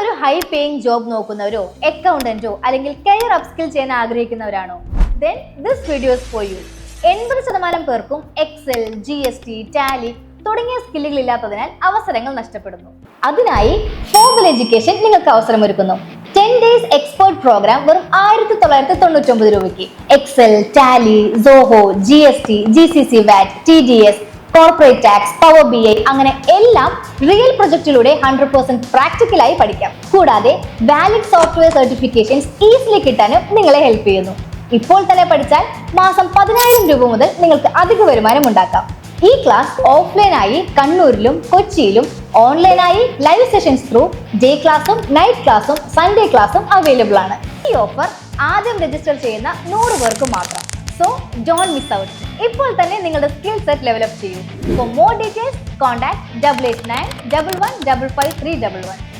നിങ്ങളൊരു high paying job നോക്കുന്നവരോ അക്കൗണ്ടന്റോ അല്ലെങ്കിൽ career upskill ചെയ്യാൻ ആഗ്രഹിക്കുന്നവരാണോ? then this video is for you. 80% പേർക്കും എക്സൽ, GST, ടാലി തുടങ്ങിയ സ്കില്ലുകൾ ഇല്ലാത്തതിനാൽ അവസരങ്ങൾ നഷ്ടപ്പെടുന്നു. അതിനായി ഫോർവൽ എഡ്യൂക്കേഷൻ നിങ്ങൾക്ക് അവസരമൊരുക്കുന്നു. 10 days എക്സ്പേർട്ട് പ്രോഗ്രാം വെറും 1999 രൂപയ്ക്ക് Excel, Tally, Zoho, GST, GCC VAT, TDS, corporate tax, power BI അങ്ങനെ എല്ലാം റിയൽ പ്രൊജക്റ്റിലൂടെ 100% പ്രാക്ടിക്കലായി പഠിക്കാം. കൂടാതെ വാലിഡ് സോഫ്റ്റ്വെയർ സർട്ടിഫിക്കേഷൻസ് ഈസിലി കിട്ടാനും നിങ്ങളെ ഹെൽപ്പ് ചെയ്യുന്നു. ഇപ്പോൾ തന്നെ പഠിച്ചാൽ മാസം 10,000 രൂപ മുതൽ നിങ്ങൾക്ക് അധിക വരുമാനം ഉണ്ടാക്കാം. ഈ ക്ലാസ് ഓഫ്ലൈനായി കണ്ണൂരിലും കൊച്ചിയിലും, ഓൺലൈനായി ലൈവ് സെഷൻസ് ത്രൂ ഡേ ക്ലാസും നൈറ്റ് ക്ലാസും സൺഡേ ക്ലാസും അവൈലബിൾ ആണ്. ഈ ഓഫർ ആദ്യം രജിസ്റ്റർ ചെയ്യുന്ന 100 പേർക്ക് മാത്രം. So don't miss out. ഇപ്പോൾ തന്നെ നിങ്ങളുടെ സ്കിൽ സെറ്റ് ഡെവലപ്പ് ചെയ്യൂ. For more details contact 8891155311.